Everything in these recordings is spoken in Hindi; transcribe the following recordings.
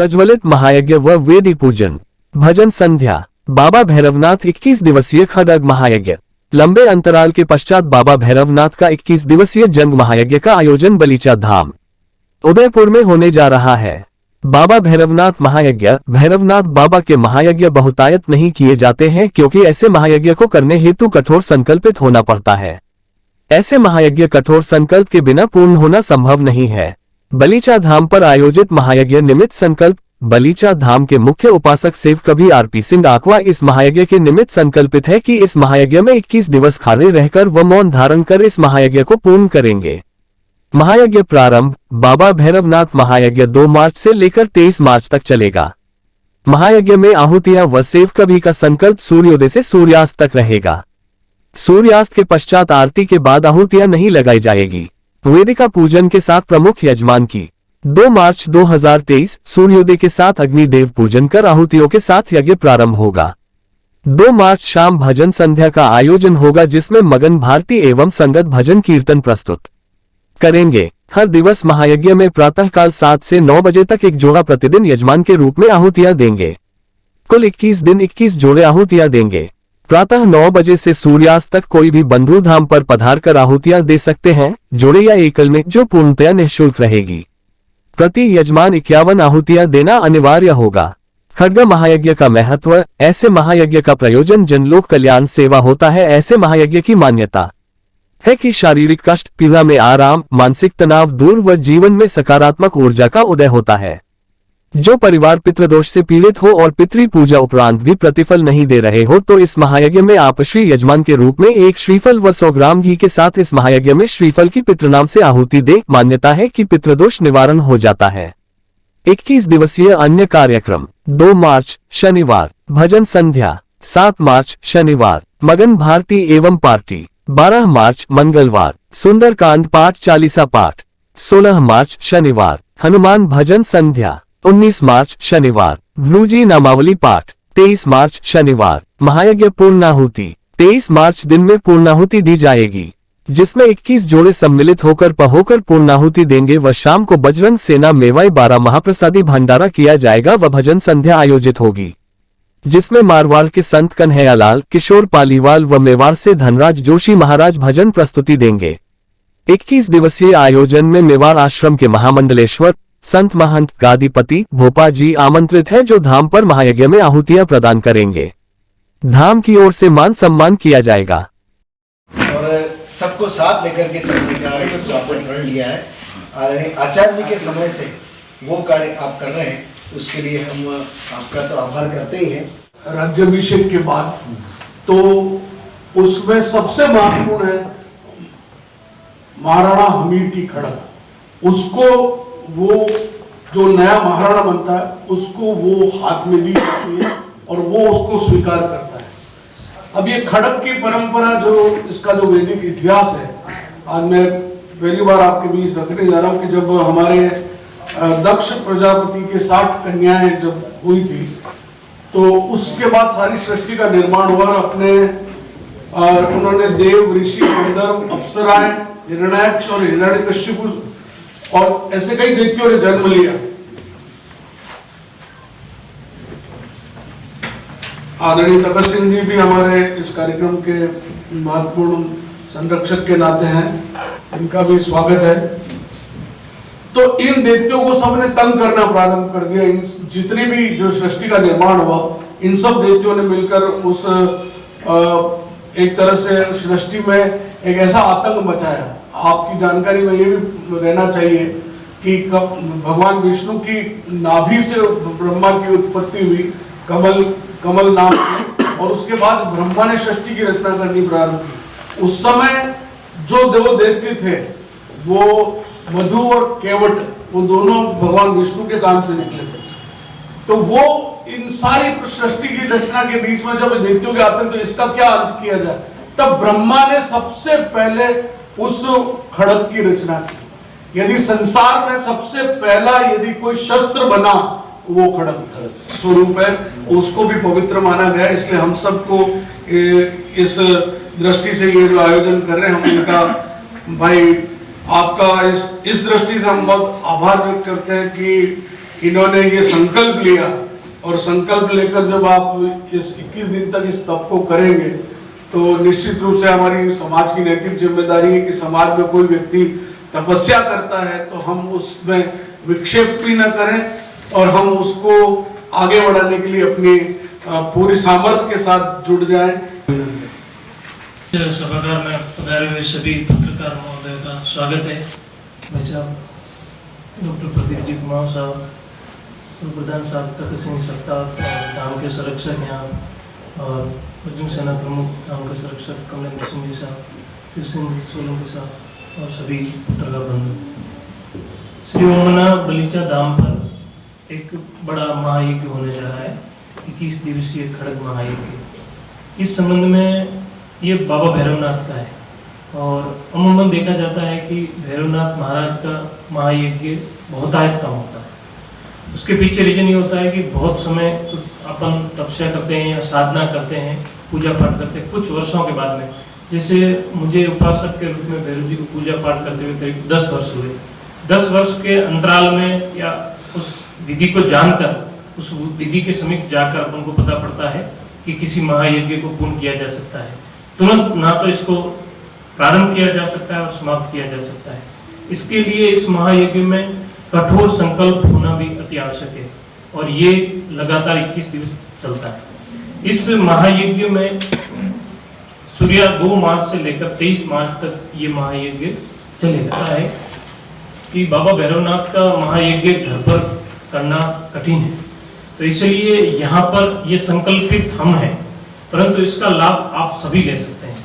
प्रज्वलित महायज्ञ व वेदी पूजन। भजन संध्या। बाबा भैरवनाथ 21 दिवसीय खड्ग महायज्ञ। लंबे अंतराल के पश्चात बाबा भैरवनाथ का 21 दिवसीय जंग महायज्ञ का आयोजन बलीचा धाम उदयपुर में होने जा रहा है। बाबा भैरवनाथ महायज्ञ। भैरवनाथ बाबा के महायज्ञ बहुतायत नहीं किए जाते हैं क्योंकि ऐसे महायज्ञ को करने हेतु कठोर संकल्पित होना पड़ता है। ऐसे महायज्ञ कठोर संकल्प के बिना पूर्ण होना संभव नहीं है। बलीचा धाम पर आयोजित महायज्ञ निमित्त संकल्प। बलीचा धाम के मुख्य उपासक सेव कभी आरपी सिंह आकवा इस महायज्ञ के निमित्त संकल्पित है कि इस महायज्ञ में 21 दिवस खड़े रहकर व मौन धारण कर इस महायज्ञ को पूर्ण करेंगे। महायज्ञ प्रारंभ। बाबा भैरवनाथ महायज्ञ 2 मार्च से लेकर 23 मार्च तक चलेगा। महायज्ञ में आहुतियां व सेव कभी का संकल्प सूर्योदय से सूर्यास्त तक रहेगा। सूर्यास्त के पश्चात आरती के बाद आहुतियां नहीं लगाई जाएगी। वेदिका पूजन के साथ प्रमुख यजमान की 2 मार्च 2023 सूर्योदय के साथ अग्निदेव पूजन कर आहुतियों के साथ यज्ञ प्रारंभ होगा। 2 मार्च शाम भजन संध्या का आयोजन होगा जिसमें मगन भारती एवं संगत भजन कीर्तन प्रस्तुत करेंगे। हर दिवस महायज्ञ में प्रातःकाल 7 से 9 बजे तक एक जोड़ा प्रतिदिन यजमान के रूप में आहुतियां देंगे। कुल 21 दिन 21 जोड़े आहुतियां देंगे। प्रातः 9 बजे से सूर्यास्त तक कोई भी बंधु धाम पर पधार कर आहुतियां दे सकते हैं, जोड़े या एकल में, जो पूर्णतया निःशुल्क रहेगी। प्रति यजमान 51 आहुतियां देना अनिवार्य होगा। खड्ग महायज्ञ का महत्व। ऐसे महायज्ञ का प्रयोजन जनलोक कल्याण सेवा होता है। ऐसे महायज्ञ की मान्यता है कि शारीरिक कष्ट, पीड़ा में आराम, मानसिक तनाव दूर व जीवन में सकारात्मक ऊर्जा का उदय होता है। जो परिवार पितृदोष से पीड़ित हो और पितृ पूजा उपरांत भी प्रतिफल नहीं दे रहे हो तो इस महायज्ञ में आप श्री यजमान के रूप में एक श्रीफल व 100 ग्राम घी के साथ इस महायज्ञ में श्रीफल की पितृनाम से आहुति दे। मान्यता है कि पितृदोष निवारण हो जाता है। 21 दिवसीय अन्य कार्यक्रम। 2 मार्च शनिवार भजन संध्या। 7 मार्च शनिवार मगन भारती एवं पार्टी। 12 मार्च मंगलवार सुंदरकांड पाठ चालीसा पाठ। 16 मार्च शनिवार हनुमान भजन संध्या। 19 मार्च शनिवार भ्रूजी नामावली पाठ। 23 मार्च शनिवार महायज्ञ पूर्णाहुति। 23 मार्च दिन में पूर्णाहुति दी जाएगी जिसमें 21 जोड़े सम्मिलित होकर पूर्णाहुति देंगे व शाम को बजरंग सेना मेवाई 12 महाप्रसादी भंडारा किया जाएगा व भजन संध्या आयोजित होगी जिसमें मारवाड़ के संत कन्हैयालाल, किशोर पालीवाल व मेवाड़ से धनराज जोशी महाराज भजन प्रस्तुति देंगे। 21 दिवसीय आयोजन में मेवाड़ आश्रम के महामंडलेश्वर संत महंत गादीपति भोपा जी आमंत्रित है जो धाम पर महायज्ञ में आहुतियां प्रदान करेंगे। धाम की ओर से मान सम्मान किया जाएगा और सबको साथ लेकर के चलने का जो आपने प्रण लिया है आचार्य जी के समय से वो कार्य आप कर रहे हैं, उसके लिए हम आपका तो आभार करते ही हैं। राज्याभिषेक के बाद तो उसमें सबसे महत्वपूर्ण है महाराणा हमीर की खड़क। उसको वो जो नया महाराणा बनता है उसको वो हाथ में दी जाती है और वो उसको स्वीकार करता है। अब ये खड़क की परंपरा जो इसका जो वैदिक इतिहास है, आज मैं पहली बार आपके बीच रखने जा रहा हूँ कि जब हमारे दक्ष प्रजापति के 60 कन्याएं जब हुई थी तो उसके बाद सारी सृष्टि का निर्माण हुआ। अपने उन्होंने देव, ऋषि, गंधर्व, अप्सराएं, हिरण्याक्ष और हिरण्यकश्यपु और ऐसे कई दैत्यों ने जन्म लिया। आदरणीय तपस सिंह जी भी हमारे इस कार्यक्रम के महत्वपूर्ण संरक्षक के नाते हैं, इनका भी स्वागत है। तो इन दैत्यों को सबने तंग करना प्रारंभ कर दिया। इन जितनी भी जो सृष्टि का निर्माण हुआ इन सब दैत्यों ने मिलकर उस एक तरह से सृष्टि में एक ऐसा आतंक मचाया। आपकी जानकारी में ये भी रहना चाहिए कि भगवान विष्णु की नाभि से ब्रह्मा की उत्पत्ति हुई, कमल नाम से, और उसके बाद ब्रह्मा ने सृष्टि की रचना करनी प्रारंभ की। उस समय जो दो दैत्य थे वो मधु और केवट, वो दोनों भगवान विष्णु के काम से निकले थे। तो वो इन सारी सृष्टि की रचना के बीच में जब दैत्यों के आतंक, तो इसका क्या अर्थ किया जाए, तब ब्रह्मा ने सबसे पहले उस खड़क की रचना की। यदि संसार में सबसे पहला यदि कोई शस्त्र बना वो खड़क स्वरूप है, उसको भी पवित्र माना गया। इसलिए हम सबको इस दृष्टि से ये जो आयोजन कर रहे हैं, हम इनका भाई आपका इस दृष्टि से हम बहुत आभार व्यक्त करते हैं कि इन्होंने ये संकल्प लिया, और संकल्प लेकर जब आप इस 21 दिन तक इस तप को करेंगे तो निश्चित रूप से हमारी समाज की नैतिक जिम्मेदारी है कि समाज में कोई व्यक्ति तपस्या करता है तो हम उसमें विक्षेप भी न करें और हम उसको आगे बढ़ाने के लिए अपनी पूरी सामर्थ्य के साथ जुट जाएं। सभागार में पधारे हुए सभी पत्रकार महोदय का स्वागत है। भाई साहब, डॉक्टर प्रदीप जी कुमार साहब, प्रधान साहब तक सिंह सत्ता धाम के संरक्षक यहाँ, और बजरंग सेना प्रमुख धाम के संरक्षक कमलेंद्र सिंह जी साहब, शिव सिंह सोलंकी साहब और सभी पत्रकार बंधु, श्री ओमना बलीचा धाम पर एक बड़ा महायज्ञ होने जा रहा है, 21 दिवसीय खड़ग महायज्ञ। इस संबंध में ये बाबा भैरवनाथ का है, और अमूमन देखा जाता है कि भैरवनाथ महाराज का महायज्ञ बहुतायत कम होता है। उसके पीछे रीजन ये होता है कि बहुत समय अपन तपस्या करते हैं या साधना करते हैं, पूजा पाठ करते हैं, कुछ वर्षों के बाद में, जैसे मुझे उपासक के रूप में भैरव जी को पूजा पाठ करते हुए करीब 10 वर्ष हुए। 10 वर्ष के अंतराल में या उस विधि को जानकर उस विधि के समीप जाकर अपन को पता पड़ता है कि किसी महायज्ञ को पूर्ण किया जा सकता है। तुरंत ना तो इसको प्रारंभ किया जा सकता है और समाप्त किया जा सकता है। इसके लिए इस महायज्ञ में कठोर संकल्प होना भी अति आवश्यक है, और ये लगातार 21 दिवस चलता है। इस महायज्ञ में सूर्य 2 मार्च से लेकर 23 मार्च तक ये महायज्ञ चलेगा है कि बाबा भैरवनाथ का महायज्ञ घर पर करना कठिन है, तो इसलिए यहाँ पर ये संकल्पित हम हैं, परंतु इसका लाभ आप सभी ले सकते हैं।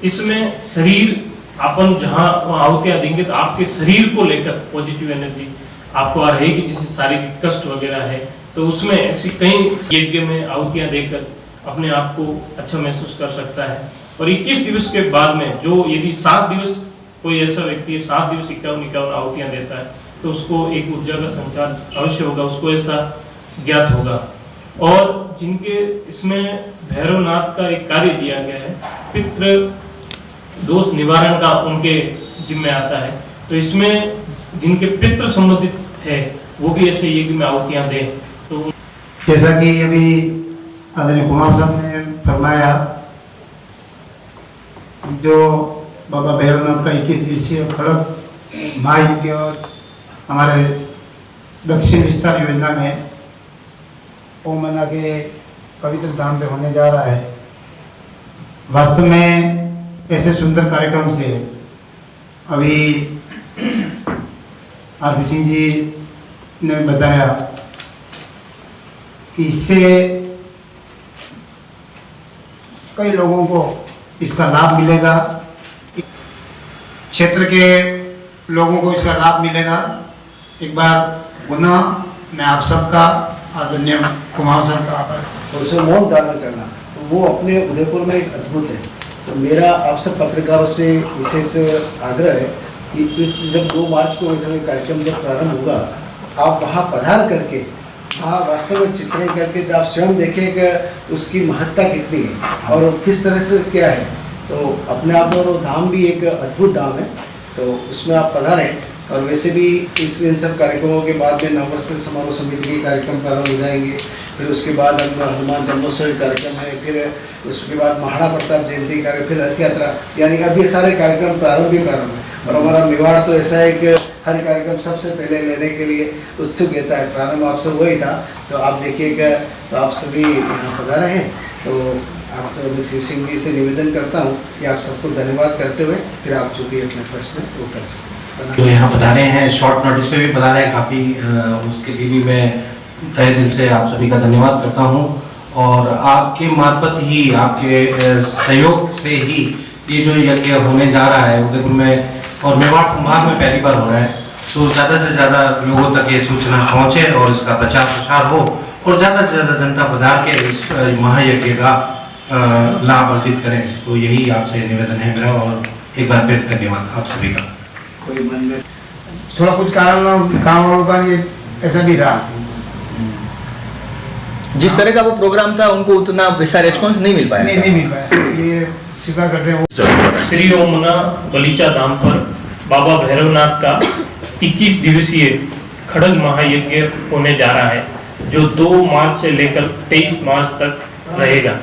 इसमें शरीर अपन जहाँ आहुतियाँ देंगे तो आपके शरीर को लेकर पॉजिटिव एनर्जी आपको आ रहेगी, जिससे शारीरिक कष्ट वगैरह है तो उसमें ऐसी कई यज्ञ में आहुतियाँ देकर अपने आप को अच्छा महसूस कर सकता है। और 21 दिवस के बाद में जो यदि 7 दिवस कोई ऐसा व्यक्ति है 7 दिवस 51 आहुतियाँ देता है तो उसको एक ऊर्जा का संचार अवश्य होगा, उसको ऐसा ज्ञात होगा। और जिनके इसमें भैरवनाथ का एक कार्य दिया गया है, पितृ दोष निवारण का उनके जिम्मे आता है, तो इसमें जिनके पितृ संबंधित है वो भी ऐसे यज्ञ में आहुतियाँ दें। तो जैसा कि अभी आदरणीय कुमार साहब ने फरमाया, जो बाबा भैरवनाथ का 21 दिवसीय खड़ग महायज्ञ हमारे दक्षिण विस्तार योजना में ओमना के पवित्र धाम पे होने जा रहा है। वास्तव में ऐसे सुंदर कार्यक्रम से अभी आर सिंह जी ने बताया कि इससे कई लोगों को इसका लाभ मिलेगा, क्षेत्र के लोगों को इसका लाभ मिलेगा। एक बार पुनः मैं आप सबका आदरणीय कुमार साहब का आभार। उसमें मौन धारण करना तो वो अपने उदयपुर में एक अद्भुत है। तो मेरा आप सब पत्रकारों से विशेष आग्रह है कि इस जब 2 मार्च को वैसे कार्यक्रम जब प्रारंभ होगा, आप वहाँ पधार करके वहाँ वास्तव में चित्रण करके आप स्वयं देखें कि उसकी महत्ता कितनी है और किस तरह से क्या है। तो अपने आप में वो धाम भी एक अद्भुत धाम है, तो उसमें आप पधारें। और वैसे भी इन सब कार्यक्रमों के बाद में नववर्ष समारोह समिति के कार्यक्रम प्रारंभ हो जाएंगे, फिर उसके बाद अब हनुमान जन्मोत्सव कार्यक्रम है, फिर उसके बाद महाराणा प्रताप जयंती कार्यक्रम, फिर रथ यात्रा, यानी अब ये सारे कार्यक्रम प्रारंभ है। और हमारा मेवाड़ तो ऐसा है कि हर कार्यक्रम सबसे पहले लेने के लिए उत्सुक रहता है। प्रारंभ आपसे वही था, तो आप देखिएगा, तो आप सभी यहाँ पधारे हैं। तो आप तो मैं शिव सिंह जी से निवेदन करता हूँ कि आप सबको धन्यवाद करते हुए फिर आप जो भी अपने प्रश्न वो कर सकते हैं। जो यहाँ पधारे हैं, शॉर्ट नोटिस पे भी पधारे हैं काफ़ी, उसके लिए भी मैं तहे दिल से आप सभी का धन्यवाद करता हूँ। और आपके मार्फत ही, आपके सहयोग से ही ये जो यज्ञ होने जा रहा है उदयपुर में और मेवाड़ संभाग में पहली बार हो रहा है, तो ज़्यादा से ज़्यादा लोगों तक ये सूचना पहुँचे और इसका प्रचार प्रसार हो और ज़्यादा से ज़्यादा जनता पधार के इस महायज्ञ का लाभ अर्जित करें। तो यही आपसे निवेदन है मेरा, और एक बार फिर धन्यवाद आप सभी का। कोई मन में थोड़ा कुछ कारण काम वालों का ये ऐसा भी रहा, जिस तरह का वो प्रोग्राम था उनको उतना वैसा रेस्पॉन्स नहीं मिल पाया। नहीं मिल पाया, ये स्वीकार करते हैं। श्री ओमना बलीचा धाम पर बाबा भैरवनाथ का 21 दिवसीय खड़ग महायज्ञ होने जा रहा है, जो 2 मार्च से लेकर 23 मार्च तक रहेगा।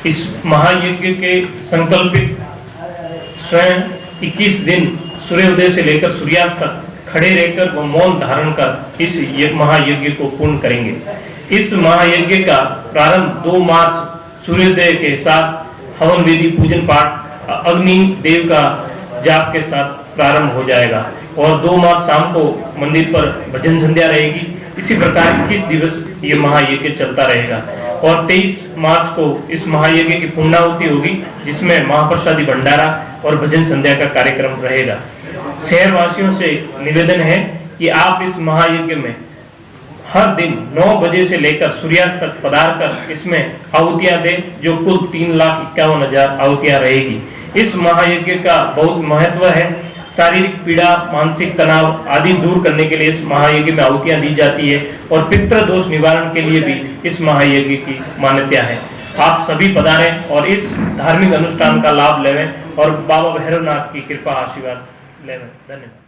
इस महायज्ञ के संकल्पित स्वयं 21 दिन सूर्योदय से लेकर सूर्यास्त तक खड़े रहकर व मौन धारण कर इस महायज्ञ को पूर्ण करेंगे। इस महायज्ञ का प्रारंभ 2 मार्च सूर्योदय के साथ हवन विधि, पूजन पाठ, अग्नि देव का जाप के साथ प्रारंभ हो जाएगा और 2 मार्च शाम को मंदिर पर भजन संध्या रहेगी। इसी प्रकार 21 दिवस ये महायज्ञ चलता रहेगा और 23 मार्च को इस महायज्ञ की पूर्णाहुति होगी, जिसमें महाप्रसादी भंडारा और भजन संध्या का कार्यक्रम रहेगा। शहरवासियों से निवेदन है कि आप इस महायज्ञ में हर दिन 9 बजे से लेकर सूर्यास्त तक पधार कर इसमें आहुतियां दें, जो कुल 3,51,000 आहुतियां रहेगी। इस महायज्ञ का बहुत महत्व है। शारीरिक पीड़ा, मानसिक तनाव आदि दूर करने के लिए इस महायज्ञ में आहुतियां दी जाती है और पितृ दोष निवारण के लिए भी इस महायज्ञ की मान्यता है। आप सभी पधारें और इस धार्मिक अनुष्ठान का लाभ लेवें और बाबा भैरवनाथ की कृपा आशीर्वाद लेवें। धन्यवाद।